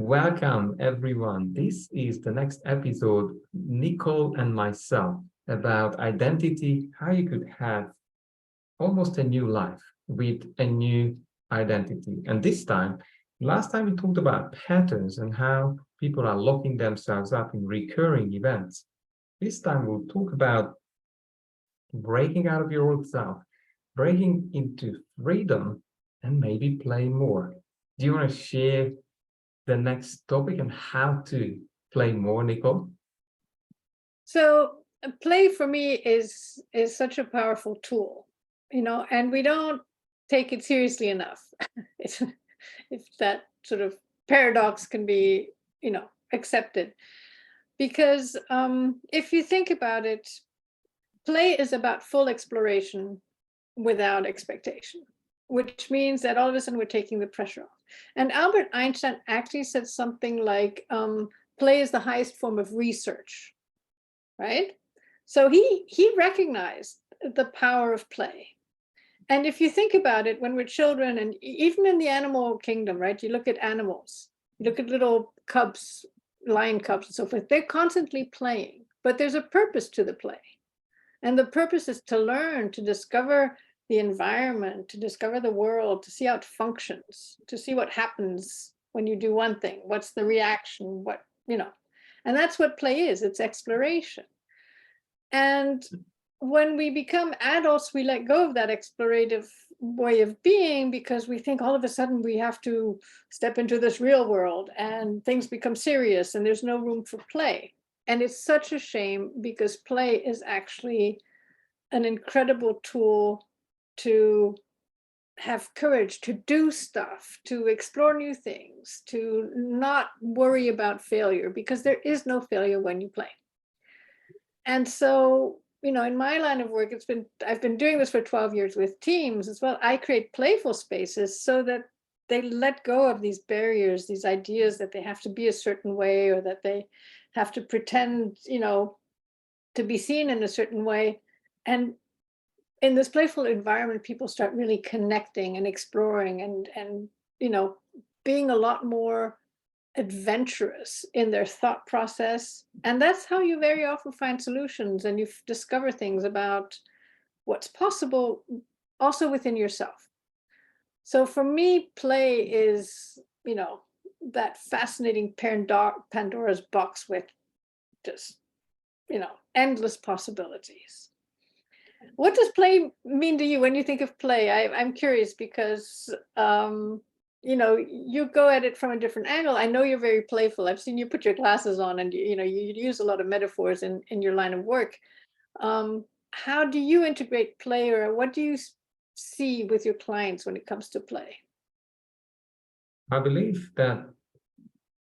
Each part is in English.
Welcome, everyone. This is the next episode, Nicole and myself, about identity, how you could have almost a new life with a new identity. And this time, last time we talked about patterns and how people are locking themselves up in recurring events. This time we'll talk about breaking out of your old self, breaking into freedom, and maybe play more. Do you want to share the next topic and how to play more, Nicole? So play for me is such a powerful tool, and we don't take it seriously enough. if, if that sort of paradox can be, accepted. Because if you think about it, play is about full exploration without expectation, which means that all of a sudden we're taking the pressure off. And Albert Einstein actually said something like, play is the highest form of research, right? So he recognized the power of play. And if you think about it, when we're children, and even in the animal kingdom, right, you look at animals, you look at little cubs, lion cubs and so forth, they're constantly playing, but there's a purpose to the play. And the purpose is to learn, to discover the environment, to discover the world, to see how it functions, to see what happens when you do one thing, what's the reaction, and that's what play is, it's exploration. And when we become adults, we let go of that explorative way of being because we think all of a sudden we have to step into this real world and things become serious and there's no room for play. And it's such a shame because play is actually an incredible tool to have courage to do stuff, to explore new things, to not worry about failure, because there is no failure when you play. And so, in my line of work, I've been doing this for 12 years with teams as well. I create playful spaces so that they let go of these barriers, these ideas that they have to be a certain way or that they have to pretend, to be seen in a certain way. And in this playful environment, people start really connecting and exploring and being a lot more adventurous in their thought process. And that's how you very often find solutions and you discover things about what's possible also within yourself. So for me, play is, that fascinating Pandora's box with just, endless possibilities. What does play mean to you when you think of play? I'm curious because, you go at it from a different angle. I know you're very playful. I've seen you put your glasses on and, you use a lot of metaphors in your line of work. How do you integrate play, or what do you see with your clients when it comes to play? I believe that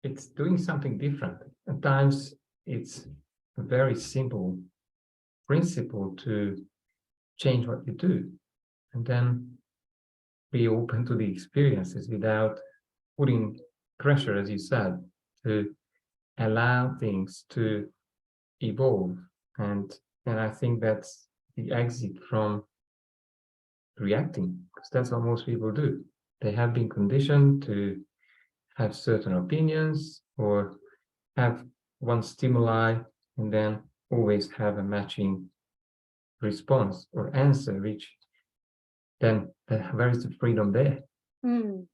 it's doing something different. At times, it's a very simple principle to change what you do and then be open to the experiences without putting pressure, as you said, to allow things to evolve. And I think that's the exit from reacting, because that's what most people do. They have been conditioned to have certain opinions or have one stimuli and then always have a matching response or answer, which then where is the freedom there? And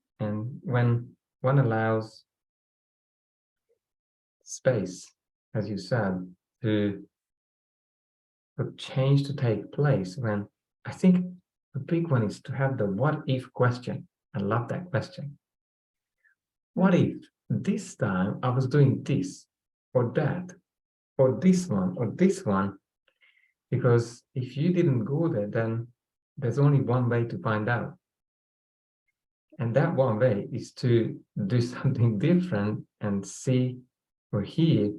when one allows space, as you said, to change to take place, when I think the big one is to have the what if question. I love that question. What if this time I was doing this or that or this one? Because if you didn't go there, then there's only one way to find out. And that one way is to do something different and see or hear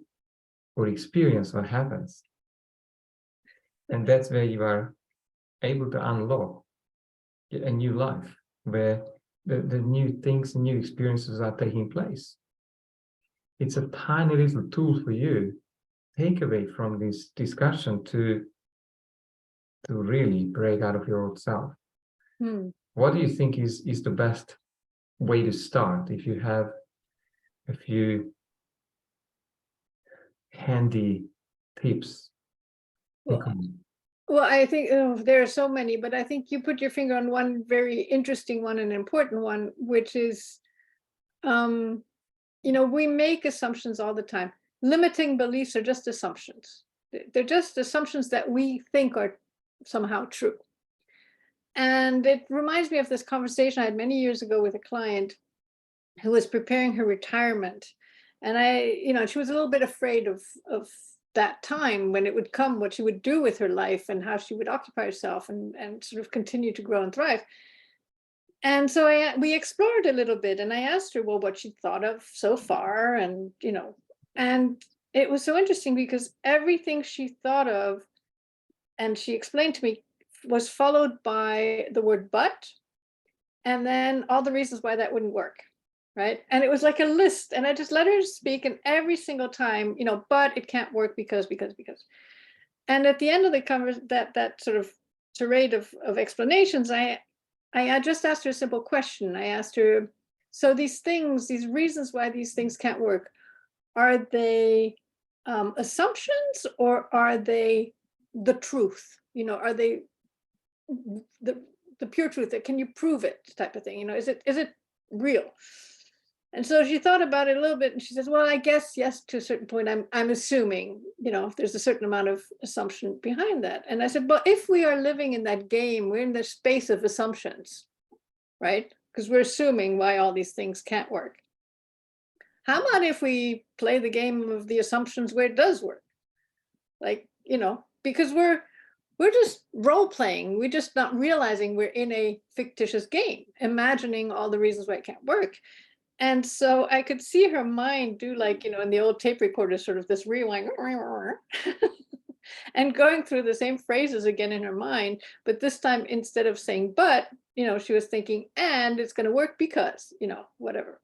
or experience what happens. And that's where you are able to unlock a new life, where the new things, new experiences are taking place. It's a tiny little tool for you, take away from this discussion to really break out of your old self. What do you think is the best way to start if you have a few handy tips? Well, Nicole? well, I think there are so many, but I think you put your finger on one very interesting one, and important one, which is, we make assumptions all the time. Limiting beliefs are just assumptions. They're just assumptions that we think are somehow true. And it reminds me of this conversation I had many years ago with a client who was preparing her retirement. And she was a little bit afraid of that time when it would come, what she would do with her life and how she would occupy herself and sort of continue to grow and thrive. And so we explored a little bit, and I asked her, well, what she thought of so far, and it was so interesting because everything she thought of, and she explained to me, was followed by the word but, and then all the reasons why that wouldn't work, right? And it was like a list, and I just let her speak, and every single time, but it can't work because. And at the end of the conversation, that sort of charade of explanations, I just asked her a simple question. I asked her, so these reasons why these things can't work, are they assumptions, or are they the truth? Are they the pure truth? That can you prove it, type of thing? Is it real? And so she thought about it a little bit, and she says, well, I guess yes, to a certain point. I'm assuming, there's a certain amount of assumption behind that. And I said, but if we are living in that game, we're in the space of assumptions, right? Because we're assuming why all these things can't work. How about if we play the game of the assumptions where it does work? Because we're just role playing. We're just not realizing we're in a fictitious game, imagining all the reasons why it can't work. And so I could see her mind do, like, in the old tape recorder, sort of this rewind and going through the same phrases again in her mind. But this time, instead of saying, but, she was thinking, and it's going to work because, whatever.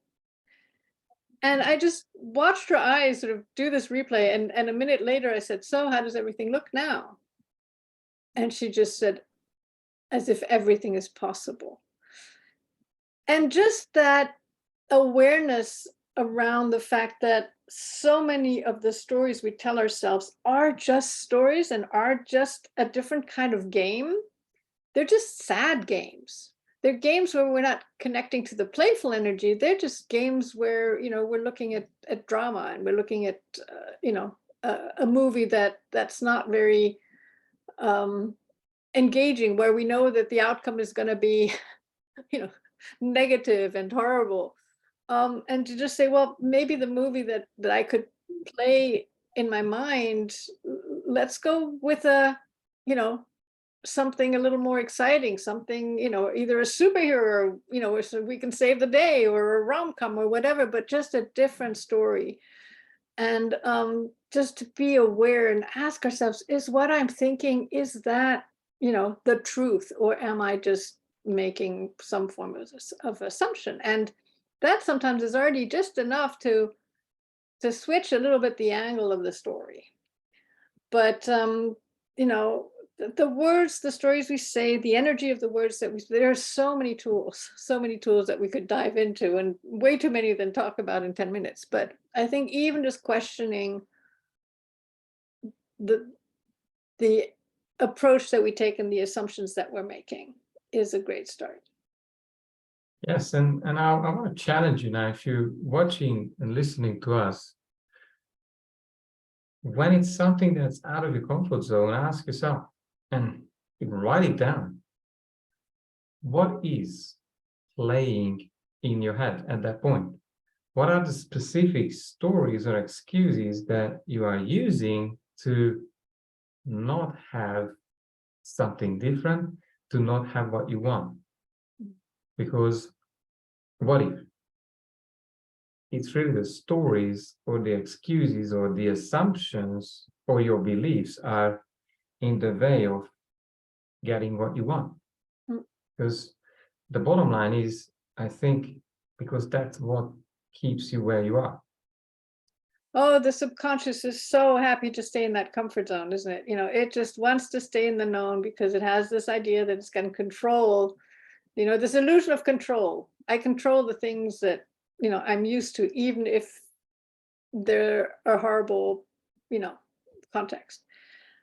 And I just watched her eyes sort of do this replay. And a minute later, I said, so how does everything look now? And she just said, as if everything is possible. And just that awareness around the fact that so many of the stories we tell ourselves are just stories and are just a different kind of game. They're just sad games. They're games where we're not connecting to the playful energy. They're just games where, we're looking at drama, and we're looking at, a movie that's not very engaging, where we know that the outcome is going to be, negative and horrible. And to just say, well, maybe the movie that I could play in my mind, let's go with something a little more exciting, something, either a superhero, so we can save the day, or a rom-com or whatever, but just a different story. And just to be aware and ask ourselves, is what I'm thinking, is that, the truth, or am I just making some form of assumption? And that sometimes is already just enough to switch a little bit the angle of the story. But the words, the stories we say, the energy of the words there are so many tools that we could dive into, and way too many of them talk about in 10 minutes. But I think even just questioning the approach that we take and the assumptions that we're making is a great start. Yes, and I want to challenge you now, if you're watching and listening to us, when it's something that's out of your comfort zone, ask yourself, and even write it down, what is playing in your head at that point? What are the specific stories or excuses that you are using to not have something different, to not have what you want? Because what if it's really the stories or the excuses or the assumptions or your beliefs are in the way of getting what you want? Because the bottom line is, I think, because that's what keeps you where you are. Oh, the subconscious is so happy to stay in that comfort zone, isn't it? It just wants to stay in the known, because it has this idea that it's going to control, this illusion of control. I control the things that, I'm used to, even if they're a horrible, context.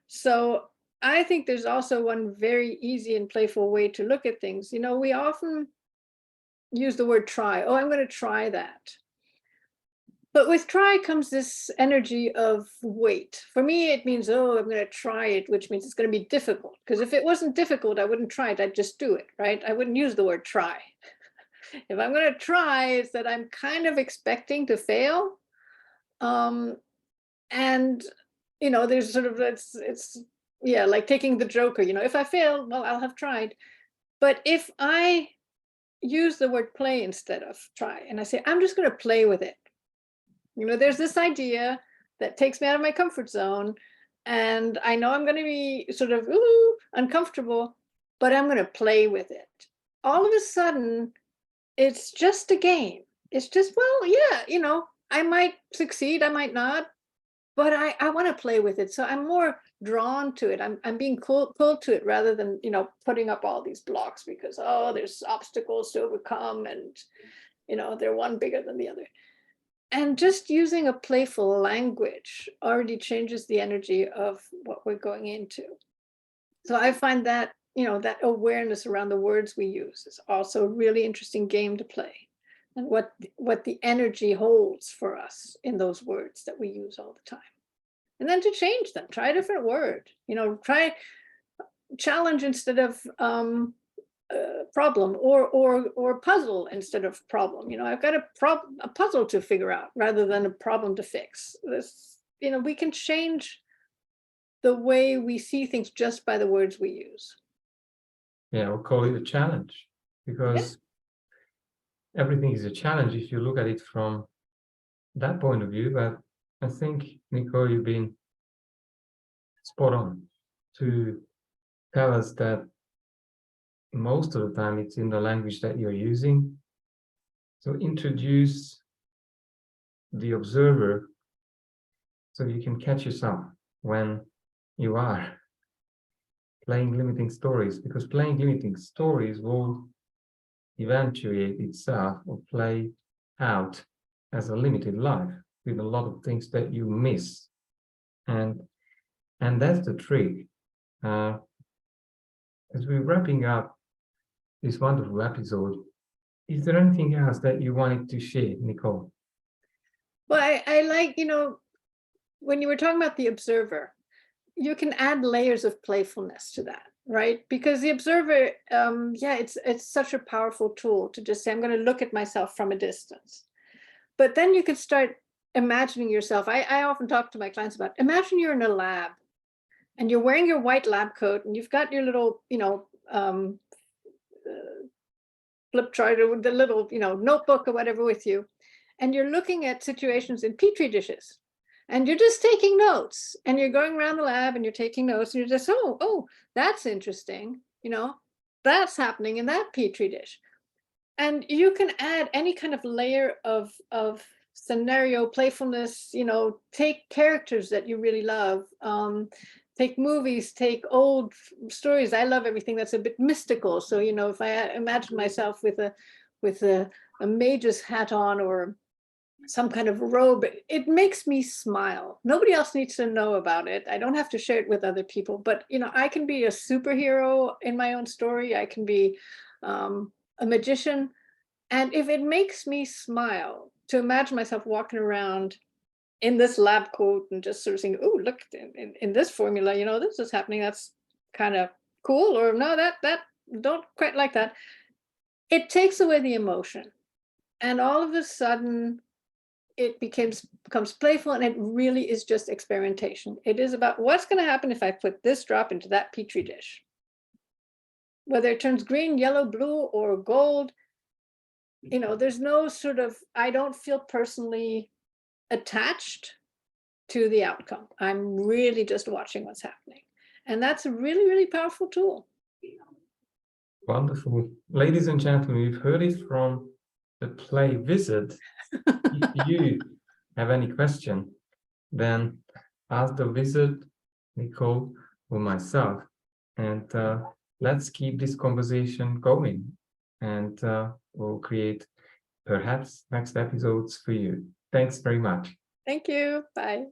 So I think there's also one very easy and playful way to look at things. We often use the word try. Oh, I'm going to try that. But with try comes this energy of wait. For me, it means, oh, I'm going to try it, which means it's going to be difficult. Because if it wasn't difficult, I wouldn't try it. I'd just do it, right? I wouldn't use the word try. If I'm going to try, it's that I'm kind of expecting to fail. And, there's sort of, it's yeah, like taking the Joker, if I fail, well, I'll have tried. But if I use the word play instead of try, and I say, I'm just going to play with it. There's this idea that takes me out of my comfort zone, and I know I'm going to be sort of uncomfortable, but I'm going to play with it. All of a sudden, it's just a game. It's just, well, yeah, I might succeed, I might not, but I want to play with it. So I'm more drawn to it. I'm being pulled to it rather than, putting up all these blocks because, there's obstacles to overcome and, they're one bigger than the other. And just using a playful language already changes the energy of what we're going into. So I find that, that awareness around the words we use is also a really interesting game to play, and what the energy holds for us in those words that we use all the time. And then to change them, try a different word, try challenge instead of problem, or puzzle instead of problem. I've got a puzzle to figure out rather than a problem to fix. We can change the way we see things just by the words we use. Yeah, we'll call it a challenge, because everything is a challenge if you look at it from that point of view. But I think, Nicole, you've been spot on to tell us that most of the time it's in the language that you're using. So introduce the observer so you can catch yourself when you are playing limiting stories, because playing limiting stories will eventuate itself or play out as a limited life with a lot of things that you miss. And that's the trick. As we're wrapping up this wonderful episode, is there anything else that you wanted to share, Nicole? Well, I like, when you were talking about the observer, you can add layers of playfulness to that, right? Because the observer, it's such a powerful tool to just say, I'm going to look at myself from a distance. But then you can start imagining yourself. I often talk to my clients about, imagine you're in a lab and you're wearing your white lab coat and you've got your little, flip chart or the little, notebook or whatever with you. And you're looking at situations in petri dishes. And you're just taking notes, and you're going around the lab and you're taking notes, and you're just, oh, that's interesting. That's happening in that petri dish. And you can add any kind of layer of scenario playfulness, take characters that you really love, take movies, take old stories. I love everything that's a bit mystical. So, if I imagine myself with a mage's hat on or some kind of robe, it makes me smile. Nobody else needs to know about it. I don't have to share it with other people, but I can be a superhero in my own story. I can be a magician. And if it makes me smile to imagine myself walking around in this lab coat and just sort of saying, oh, look, in this formula, this is happening, that's kind of cool, or no, that don't quite like that. It takes away the emotion. And all of a sudden, it becomes playful, and it really is just experimentation. It is about what's going to happen if I put this drop into that petri dish. Whether it turns green, yellow, blue, or gold, there's no sort of, I don't feel personally attached to the outcome. I'm really just watching what's happening. And that's a really, really powerful tool. Wonderful. Ladies and gentlemen, you've heard it from the Play Wizard. If you have any question, then ask the wizard, Nicole, or myself, and let's keep this conversation going, and we'll create perhaps next episodes for you. Thanks very much. Thank you. Bye.